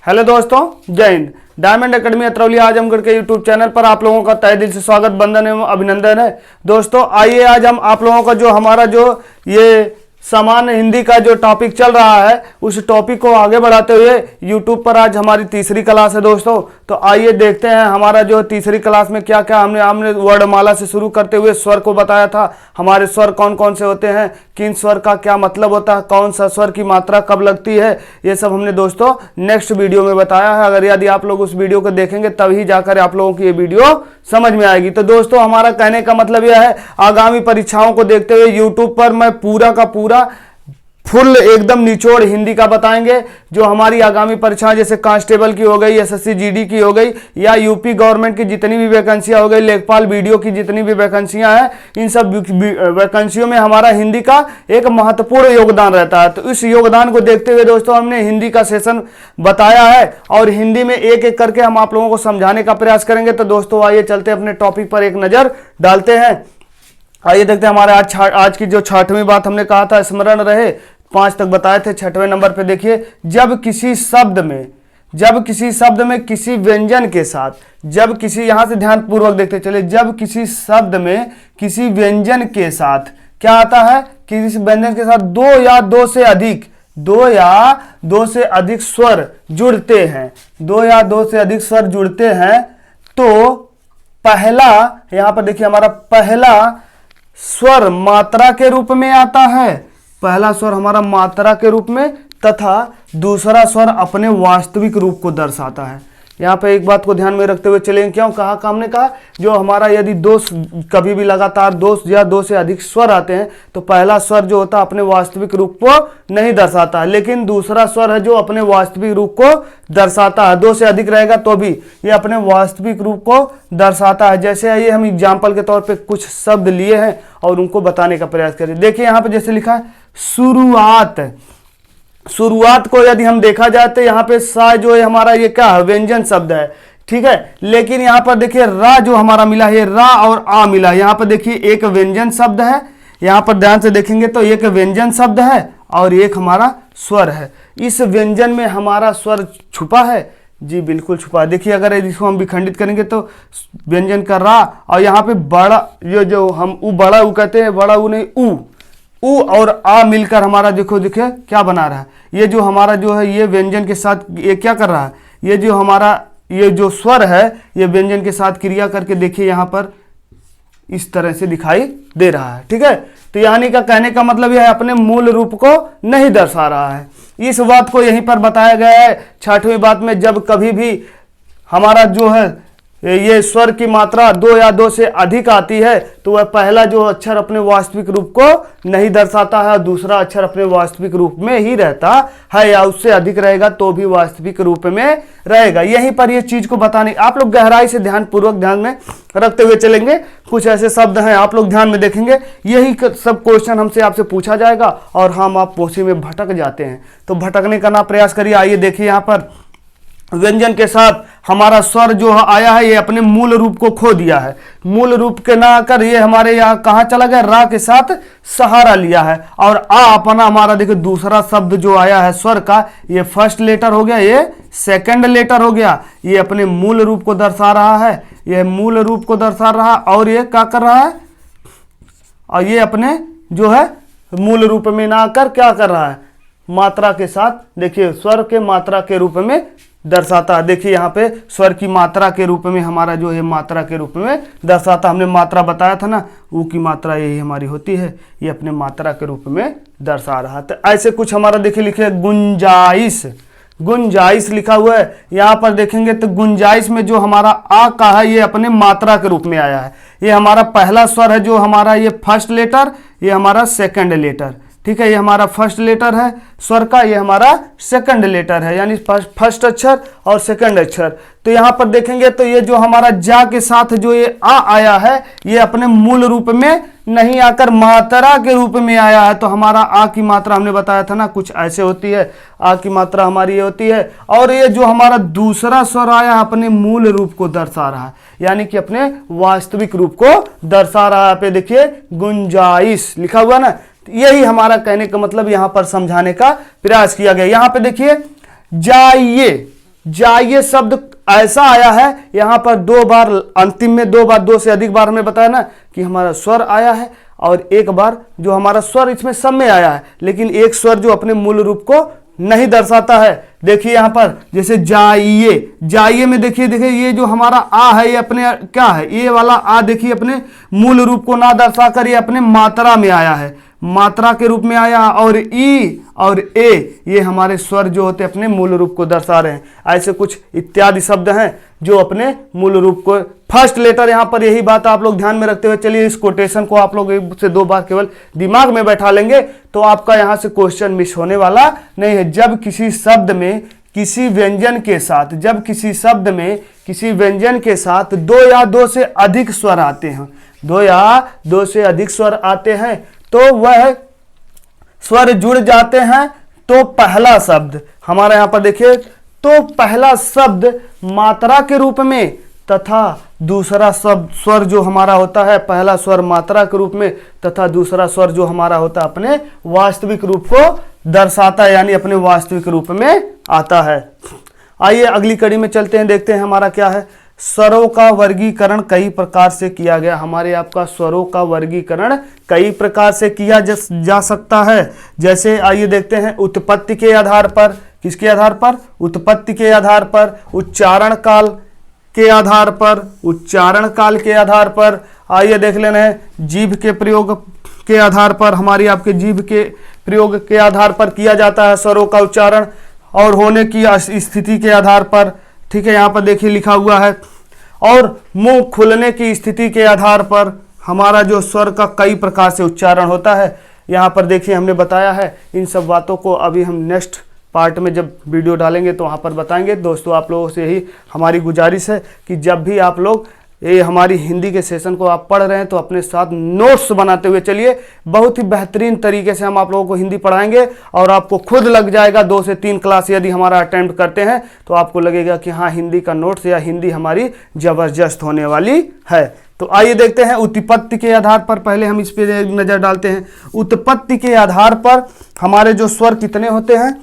Hello दोस्तों, जय Hind. Diamond academy Atrauli Azamgarh के यूट्यूब चैनल पर आप लोगों का तहे दिल से स्वागत, वंदन एवं अभिनंदन है। दोस्तों आइए आज हम आप लोगों का जो हमारा जो ये सामान्य हिंदी का जो टॉपिक चल रहा है उस टॉपिक को आगे बढ़ाते हुए यूट्यूब पर आज हमारी तीसरी क्लास है दोस्तों। तो आइए देखते हैं हमारा जो तीसरी क्लास में क्या क्या हमने वर्णमाला से शुरू करते हुए स्वर को बताया था। हमारे स्वर कौन कौन से होते हैं, किन स्वर का क्या मतलब होता है, कौन सा स्वर की मात्रा कब लगती है, ये सब हमने दोस्तों नेक्स्ट वीडियो में बताया है। अगर यदि आप लोग उस वीडियो को देखेंगे तभी जाकर आप लोगों की ये वीडियो समझ में आएगी। तो दोस्तों हमारा कहने का मतलब यह है, आगामी परीक्षाओं को देखते हुए यूट्यूब पर मैं पूरा का पूरा फुल एकदम निचोड़ हिंदी का बताएंगे। जो हमारी आगामी परीक्षाएं जैसे कांस्टेबल की हो गई, एसएससी जीडी की हो गई, या यूपी गवर्नमेंट की जितनी भी वैकेंसियां हो गई, लेखपाल वीडियो की जितनी भी वैकेंसियां हैं, इन सब वैकेंसियों में हमारा हिंदी का एक महत्वपूर्ण योगदान रहता है। तो इस योगदान को देखते हुए दोस्तों हमने हिंदी का सेशन बताया है और हिंदी में एक एक करके हम आप लोगों को समझाने का प्रयास करेंगे। तो दोस्तों आइए चलते अपने टॉपिक पर एक नजर डालते हैं। आइए देखते हैं हमारे आज की जो 6वीं बात हमने कहा था, स्मरण रहे 5 तक बताए थे। 6वें नंबर पे देखिए, जब किसी शब्द में किसी व्यंजन के साथ, जब किसी, यहां से ध्यान पूर्वक देखते चले, जब किसी शब्द में किसी व्यंजन के साथ क्या आता है, किसी व्यंजन के साथ दो या दो से अधिक स्वर जुड़ते हैं, दो या दो से अधिक स्वर जुड़ते हैं, तो पहला, यहां पर देखिए हमारा पहला स्वर मात्रा के रूप में आता है, पहला स्वर हमारा मात्रा के रूप में, तथा दूसरा स्वर अपने वास्तविक रूप को दर्शाता है। यहाँ पे एक बात को ध्यान में रखते हुए चलेंगे, क्यों कहा, हमने कहा जो हमारा यदि कभी भी लगातार दो या दो से अधिक स्वर आते हैं तो पहला स्वर जो होता है अपने वास्तविक रूप को नहीं दर्शाता है, लेकिन दूसरा स्वर है जो अपने वास्तविक रूप को दर्शाता है। दो से अधिक रहेगा तो भी ये अपने वास्तविक रूप को दर्शाता है। जैसे ये हम एग्जाम्पल के तौर पर कुछ शब्द लिए हैं और उनको बताने का प्रयास करें। देखिए यहाँ पे जैसे लिखा है शुरुआत, शुरुआत को यदि हम देखा जाए तो यहाँ पे सा जो है हमारा ये क्या है, व्यंजन शब्द है, ठीक है। लेकिन यहाँ पर देखिए रा जो हमारा मिला है, रा और आ मिला, यहाँ पर देखिए एक व्यंजन शब्द है, यहाँ पर ध्यान से देखेंगे तो एक व्यंजन शब्द है और एक हमारा स्वर है। इस व्यंजन में हमारा स्वर छुपा है, जी बिल्कुल छुपा है। देखिए अगर इसको हम विखंडित करेंगे तो व्यंजन का रा, और यहाँ पे बड़ा, ये जो हम बड़ा ऊ कहते हैं, बड़ा ऊ नहीं, ऊ और आ मिलकर हमारा देखो देखिए क्या बना रहा है। ये जो हमारा जो है ये व्यंजन के साथ ये क्या कर रहा है, ये जो हमारा ये जो स्वर है ये व्यंजन के साथ क्रिया करके देखिए यहाँ पर इस तरह से दिखाई दे रहा है, ठीक है। तो यानी का कहने का मतलब यह है अपने मूल रूप को नहीं दर्शा रहा है। इस बात को यहीं पर बताया गया है 6वीं बात में, जब कभी भी हमारा जो है ये स्वर की मात्रा दो या दो से अधिक आती है तो वह पहला जो अक्षर अपने वास्तविक रूप को नहीं दर्शाता है, दूसरा अक्षर अपने वास्तविक रूप में ही रहता है, या उससे अधिक रहेगा तो भी वास्तविक रूप में रहेगा। यहीं पर ये चीज को बताने आप लोग गहराई से ध्यानपूर्वक ध्यान में रखते हुए चलेंगे। कुछ ऐसे शब्द हैं आप लोग ध्यान में देखेंगे, यही सब क्वेश्चन हमसे आपसे पूछा जाएगा और हम आप उसी में भटक जाते हैं, तो भटकने का ना प्रयास करिए। आइए देखिए यहाँ पर व्यंजन के साथ हमारा स्वर जो आया है ये अपने मूल रूप को खो दिया है, मूल रूप के ना आकर ये हमारे यहाँ कहाँ चला गया, रा के साथ सहारा लिया है, और आ अपना हमारा देखिए दूसरा शब्द जो आया है स्वर का, ये फर्स्ट लेटर हो गया, ये सेकंड लेटर हो गया, ये अपने मूल रूप को दर्शा रहा है, ये मूल रूप को दर्शा रहा है, और ये क्या कर रहा है, और ये अपने जो है मूल रूप में ना आकर क्या कर रहा है, मात्रा के साथ देखिए स्वर के मात्रा के रूप में दर्शाता है। देखिए यहाँ पे स्वर की मात्रा के रूप में हमारा जो है मात्रा के रूप में दर्शाता, हमने मात्रा बताया था ना, ऊ की मात्रा यही हमारी होती है, ये अपने मात्रा के रूप में दर्शा रहा। तो ऐसे कुछ हमारा देखिए लिखे गुंजाइश, गुंजाइश लिखा हुआ है, यहाँ पर देखेंगे तो गुंजाइश में जो हमारा आ का है ये अपने मात्रा के रूप में आया है। ये हमारा पहला स्वर है जो हमारा ये फर्स्ट लेटर, ये हमारा सेकंड लेटर, ठीक है। ये हमारा फर्स्ट लेटर है स्वर का, ये हमारा सेकंड लेटर है, यानी फर्स्ट अक्षर और सेकंड अक्षर। तो यहाँ पर देखेंगे तो ये जो हमारा जा के साथ जो ये आ आया है ये अपने मूल रूप में नहीं आकर मात्रा के रूप में आया है। तो हमारा आ की मात्रा हमने बताया था ना कुछ ऐसे होती है, आ की मात्रा हमारी ये होती है, और ये जो हमारा दूसरा स्वर आया है अपने मूल रूप को दर्शा रहा है, यानी कि अपने वास्तविक रूप को दर्शा रहा है। पे देखिए गुंजाइश लिखा हुआ ना, यही हमारा कहने का मतलब यहां पर समझाने का प्रयास किया गया। यहां पे देखिए जाइए, जा ये शब्द ऐसा आया है यहाँ पर 2 बार, अंतिम में 2 बार, 2 से अधिक बार हमने बताया ना कि हमारा स्वर आया है, और एक बार जो हमारा स्वर इसमें सब में आया है, लेकिन एक स्वर जो अपने मूल रूप को नहीं दर्शाता है। देखिए यहाँ पर जैसे जाइए, जाइए में देखिए ये जो हमारा आ है ये अपने क्या है, ये वाला आ देखिए अपने मूल रूप को ना दर्शाकर ये अपने मात्रा में आया है, मात्रा के रूप में आया, और ई और ए ये हमारे स्वर जो होते अपने मूल रूप को दर्शा रहे हैं। ऐसे कुछ इत्यादि शब्द हैं जो अपने मूल रूप को, फर्स्ट लेटर यहाँ पर, यही बात आप लोग ध्यान में रखते हुए चलिए इस कोटेशन को आप लोग 1 से 2 बार केवल दिमाग में बैठा लेंगे तो आपका यहाँ से क्वेश्चन मिस होने वाला नहीं है। जब किसी शब्द में किसी व्यंजन के साथ, जब किसी शब्द में किसी व्यंजन के साथ 2 या 2 से अधिक स्वर आते हैं, 2 या 2 से अधिक स्वर आते हैं, तो वह स्वर जुड़ जाते हैं, तो पहला शब्द हमारा यहाँ पर देखिए, तो पहला शब्द मात्रा के रूप में तथा दूसरा शब्द स्वर जो हमारा होता है, पहला स्वर मात्रा के रूप में तथा दूसरा स्वर जो हमारा होता है अपने वास्तविक रूप को दर्शाता है, यानी अपने वास्तविक रूप में आता है। आइए अगली कड़ी में चलते हैं, देखते हैं हमारा क्या है। स्वरों का वर्गीकरण कई प्रकार से किया गया। हमारे आपका स्वरों का वर्गीकरण कई प्रकार से किया जा सकता है। जैसे आइए देखते हैं, उत्पत्ति के आधार पर, किसके आधार पर, उत्पत्ति के आधार पर, उच्चारण काल के आधार पर, उच्चारण काल के आधार पर, आइए देख लेना है जीभ के प्रयोग के आधार पर, हमारी आपके जीभ के प्रयोग के आधार पर किया जाता है स्वरों का उच्चारण, और होने की स्थिति के आधार पर, ठीक है, यहाँ पर देखिए लिखा हुआ है, और मुंह खुलने की स्थिति के आधार पर हमारा जो स्वर का कई प्रकार से उच्चारण होता है। यहाँ पर देखिए हमने बताया है। इन सब बातों को अभी हम नेक्स्ट पार्ट में जब वीडियो डालेंगे तो वहाँ पर बताएंगे। दोस्तों आप लोगों से यही हमारी गुजारिश है कि जब भी आप लोग ये हमारी हिंदी के सेशन को आप पढ़ रहे हैं तो अपने साथ नोट्स बनाते हुए चलिए। बहुत ही बेहतरीन तरीके से हम आप लोगों को हिंदी पढ़ाएंगे, और आपको खुद लग जाएगा 2 से 3 क्लास यदि हमारा अटेम्प्ट करते हैं तो आपको लगेगा कि हाँ हिंदी का नोट्स या हिंदी हमारी ज़बरदस्त होने वाली है। तो आइए देखते हैं उत्पत्ति के आधार पर, पहले हम इस पर नज़र डालते हैं। उत्पत्ति के आधार पर हमारे जो स्वर कितने होते हैं,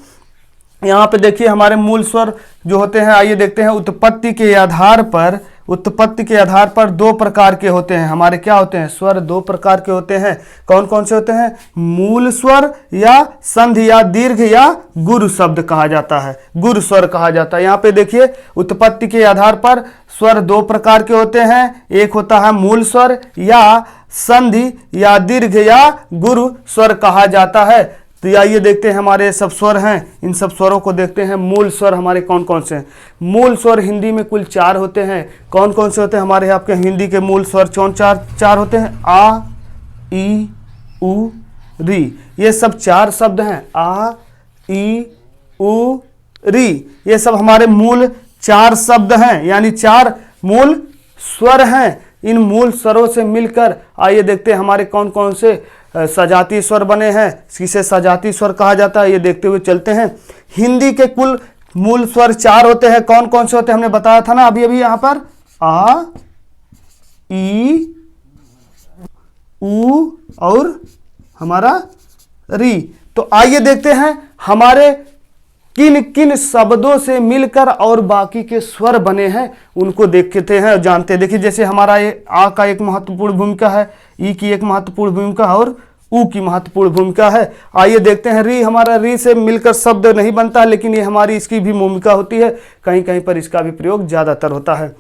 यहाँ पे देखिए हमारे मूल स्वर जो होते हैं, आइए देखते हैं। उत्पत्ति के आधार पर, उत्पत्ति के आधार पर 2 प्रकार के होते हैं हमारे, क्या होते हैं, स्वर 2 प्रकार के होते हैं। कौन कौन से होते हैं, मूल स्वर या संधि या दीर्घ या गुरु शब्द कहा जाता है, गुरु स्वर कहा जाता है। यहाँ पे देखिए उत्पत्ति के आधार पर स्वर 2 प्रकार के होते हैं। एक होता है मूल स्वर या संधि या दीर्घ या गुरु स्वर कहा जाता है। तो आइए देखते हैं हमारे सब स्वर हैं, इन सब स्वरों को देखते हैं। मूल स्वर हमारे कौन कौन से हैं। मूल स्वर हिंदी में कुल 4 होते हैं। कौन कौन से होते हैं हमारे आपके हिंदी के मूल स्वर? चार होते हैं। आ, ई, उ, री, ये सब 4 शब्द हैं। आ, ई, उ, री, ये सब हमारे मूल 4 शब्द हैं, यानी 4 मूल स्वर हैं। इन मूल स्वरों से मिलकर आइए देखते हैं हमारे कौन कौन से सजातीय स्वर बने हैं, किसे सजातीय स्वर कहा जाता है, ये देखते हुए चलते हैं। हिंदी के कुल मूल स्वर 4 होते हैं। कौन कौन से होते हैं हमने बताया था ना अभी अभी यहाँ पर, आ, ई, उ और हमारा री। तो आइए देखते हैं हमारे किन किन शब्दों से मिलकर और बाकी के स्वर बने हैं, उनको देखते हैं और जानते हैं। देखिए जैसे हमारा ये आ का एक महत्वपूर्ण भूमिका है, ई की एक महत्वपूर्ण भूमिका और उ की महत्वपूर्ण भूमिका है। आइए देखते हैं री, हमारा री से मिलकर शब्द नहीं बनता, लेकिन ये हमारी इसकी भी भूमिका होती है, कहीं कहीं पर इसका भी प्रयोग ज़्यादातर होता है।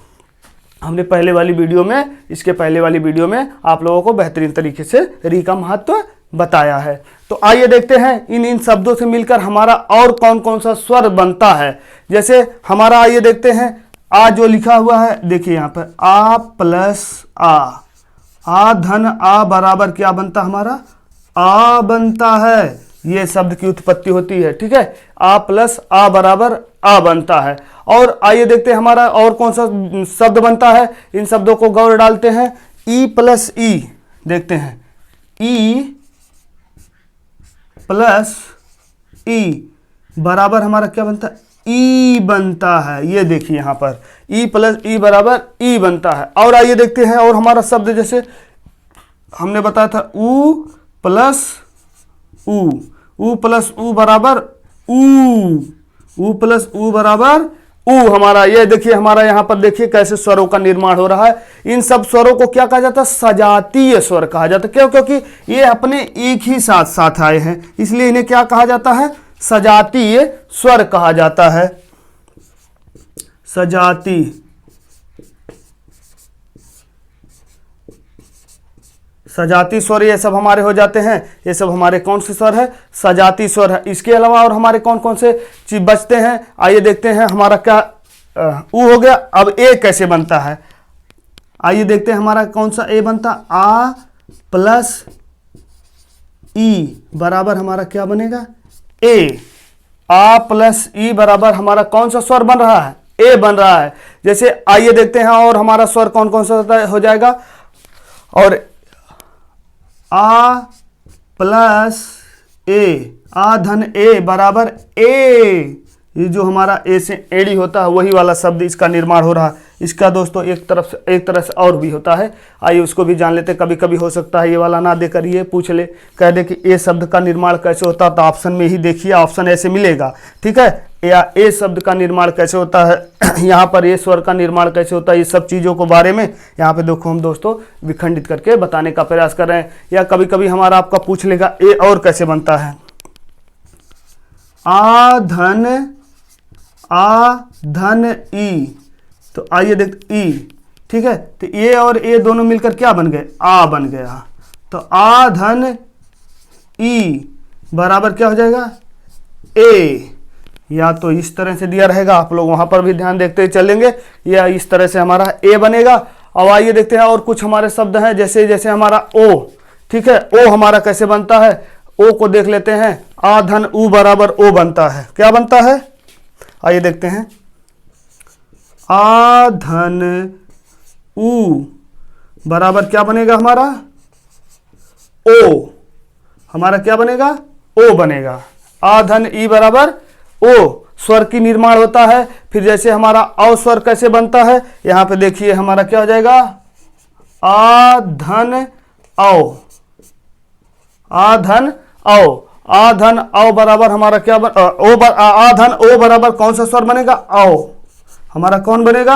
हमने पहले वाली वीडियो में, इसके पहले वाली वीडियो में आप लोगों को बेहतरीन तरीके से री का महत्व बताया है। तो आइए देखते हैं इन शब्दों से मिलकर हमारा और कौन कौन सा स्वर बनता है। जैसे हमारा आइए देखते हैं आ जो लिखा हुआ है, देखिए यहाँ पर आ प्लस आ धन आ बराबर क्या बनता हमारा, आ बनता है। ये शब्द की उत्पत्ति होती है, ठीक है। आ प्लस आ बराबर आ बनता है। और आइए देखते हैं हमारा और कौन सा शब्द बनता है। इन शब्दों को गौर डालते हैं। ई प्लस ई, देखते हैं ई प्लस ई बराबर हमारा क्या बनता है, ई बनता है। ये देखिए यहाँ पर ई प्लस ई बराबर ई बनता है। और आइए देखते हैं और हमारा शब्द जैसे हमने बताया था उ प्लस उ प्लस उ बराबर उ प्लस उ बराबर ऊ हमारा, ये देखिए हमारा यहाँ पर देखिए कैसे स्वरों का निर्माण हो रहा है। इन सब स्वरों को क्या कहा जाता है? सजातीय स्वर कहा जाता है। क्यों? क्योंकि ये अपने एक ही साथ साथ आए हैं, इसलिए इन्हें क्या कहा जाता है? सजातीय स्वर कहा जाता है। सजाती स्वर ये सब हमारे हो जाते हैं। ये सब हमारे कौन से स्वर है? सजाती स्वर है। इसके अलावा और हमारे कौन कौन से चीज बचते हैं? आइए देखते हैं। हमारा क्या ऊ हो गया। अब ए कैसे बनता है? आइए देखते हैं हमारा कौन सा ए बनता? आ प्लस ई बराबर हमारा क्या बनेगा? ए। आ प्लस ई बराबर हमारा कौन सा स्वर बन रहा है? ए बन रहा है। जैसे आइए देखते हैं और हमारा स्वर कौन कौन सा हो जाएगा। और आ प्लस ए, आ धन ए बराबर ए। ये जो हमारा ए से एड़ी होता है वही वाला शब्द इसका निर्माण हो रहा है। इसका दोस्तों एक तरह से और भी होता है। आइए उसको भी जान लेते। कभी कभी हो सकता है ये वाला ना देकर ये पूछ ले, कह दे कि ए शब्द का निर्माण कैसे होता है, तो ऑप्शन में ही देखिए, ऑप्शन ऐसे मिलेगा, ठीक है। या ए शब्द का निर्माण कैसे होता है, यहाँ पर ए स्वर का निर्माण कैसे होता है, ये सब चीज़ों को बारे में यहाँ पे देखो हम दोस्तों विखंडित करके बताने का प्रयास कर रहे हैं। या कभी कभी हमारा आपका पूछ लेगा ए और कैसे बनता है? आ धन ई। तो आइए देखते ई, ठीक है। तो ए और ए दोनों मिलकर क्या बन गए? आ बन गया। तो आ धन ई बराबर क्या हो जाएगा? ए। या तो इस तरह से दिया रहेगा, आप लोग वहां पर भी ध्यान देखते चलेंगे, या इस तरह से हमारा ए बनेगा। अब आइए देखते हैं और कुछ हमारे शब्द हैं, जैसे जैसे हमारा ओ, ठीक है। ओ हमारा कैसे बनता है? ओ को देख लेते हैं। आ धन ऊ बराबर ओ बनता है। क्या बनता है? आइए देखते हैं। आ धन ऊ बराबर क्या बनेगा हमारा? ओ। हमारा क्या बनेगा? ओ बनेगा। आ धन ई बराबर ओ। स्वर की निर्माण होता है। फिर जैसे हमारा औ स्वर कैसे बनता है, यहां पे देखिए हमारा क्या हो जाएगा? आ धन औ। आ धन औ। आ धन औ बराबर हमारा क्या आ धन ओ बराबर कौन सा स्वर बनेगा? औ। हमारा कौन बनेगा?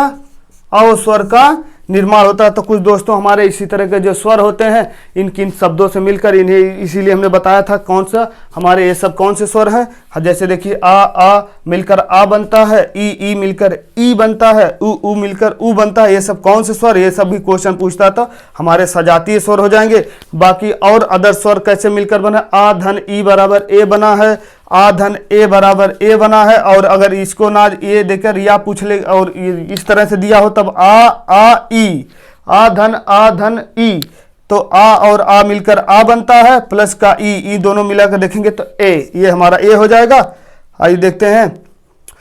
औ स्वर का निर्माण होता है। तो कुछ दोस्तों हमारे इसी तरह के जो स्वर होते हैं, इन किन शब्दों से मिलकर इन्हें, इसीलिए हमने बताया था कौन सा हमारे ये सब कौन से स्वर हैं। जैसे देखिए आ मिलकर आ बनता है, ई मिलकर ई बनता है, ऊ मिलकर ऊ बनता है। ये सब कौन से स्वर? ये सब भी क्वेश्चन पूछता था, हमारे सजातीय स्वर हो जाएंगे। बाकी और अदर स्वर कैसे मिलकर बना? आ धन ई बराबर ए बना है, आ धन ए बराबर ए बना है। और अगर इसको ना ये देकर या पूछ ले और इस तरह से दिया हो तब आ ई, आ धन ई, तो आ और आ मिलकर आ बनता है, प्लस का ई दोनों मिलाकर देखेंगे तो ए, ये हमारा ए हो जाएगा। आइए देखते हैं।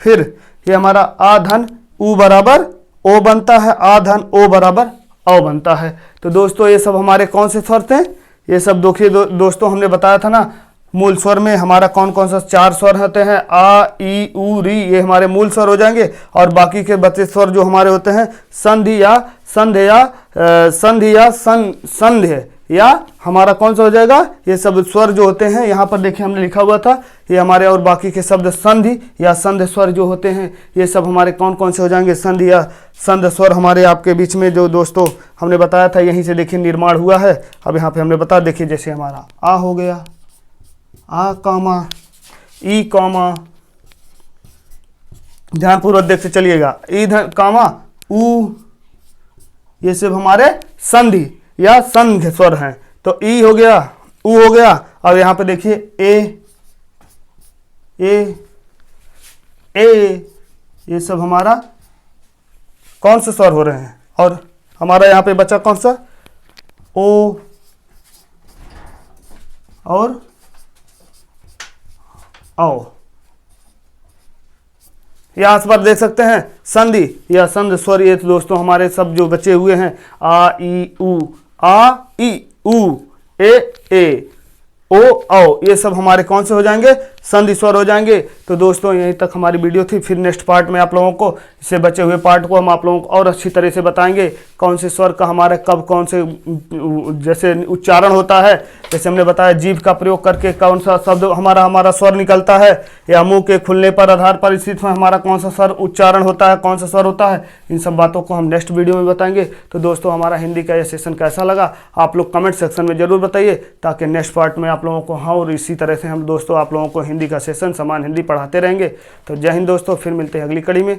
फिर ये हमारा आ धन ऊ बराबर ओ बनता है, आ धन ओ बराबर औ बनता है। तो दोस्तों ये सब हमारे कौन से स्वर थे? ये सब देखिए दोस्तों हमने बताया था ना, मूल स्वर में हमारा कौन कौन सा 4 स्वर होते हैं। आ ई ऊ री, ये हमारे मूल स्वर हो जाएंगे। और बाकी के बचे स्वर जो हमारे होते हैं संधि या हमारा कौन सा हो जाएगा? ये सब स्वर जो होते हैं यहाँ पर देखिए हमने लिखा हुआ था, ये हमारे और बाकी के शब्द संधि या संध स्वर जो होते हैं, ये सब हमारे कौन कौन से हो जाएंगे? संधि या संध स्वर हमारे आपके बीच में जो दोस्तों हमने बताया था, यहीं से देखिए निर्माण हुआ है। अब यहाँ पे हमने बता, देखिए जैसे हमारा आ हो गया, आ कॉमा ई कॉमा, ध्यानपूर्वक देखते चलिएगा, ई कॉमा ऊ, ये सब हमारे संधि या संघ स्वर हैं। तो ई हो गया, ऊ हो गया। और यहाँ पे देखिए ए, ये सब हमारा कौन से स्वर हो रहे हैं। और हमारा यहाँ पे बचा कौन सा? ओ और औ। यहाँ पर देख सकते हैं संधि या संध स्वर, ये तो दोस्तों हमारे सब जो बचे हुए हैं आ ई ऊ, आ ई ऊ, ए, ओ औ, ये सब हमारे कौन से हो जाएंगे, संधि स्वर हो जाएंगे। तो दोस्तों यहीं तक हमारी वीडियो थी। फिर नेक्स्ट पार्ट में आप लोगों को, इससे बचे हुए पार्ट को हम आप लोगों को और अच्छी तरह से बताएंगे, कौन से स्वर का हमारे कब कौन से जैसे उच्चारण होता है, जैसे हमने बताया जीभ का प्रयोग करके कौन सा शब्द हमारा स्वर निकलता है, या मुंह के खुलने पर आधार पर स्थिति में हमारा कौन सा स्वर उच्चारण होता है, कौन सा स्वर होता है, इन सब बातों को हम नेक्स्ट वीडियो में बताएंगे। तो दोस्तों हमारा हिंदी का यह सेशन कैसा लगा आप लोग कमेंट सेक्शन में जरूर बताइए, ताकि नेक्स्ट पार्ट में आप लोगों को हाँ, और इसी तरह से हम दोस्तों आप लोगों को हिंदी का सेशन समान हिंदी पढ़ाते रहेंगे। तो जय हिंद दोस्तों, फिर मिलते हैं अगली कड़ी में।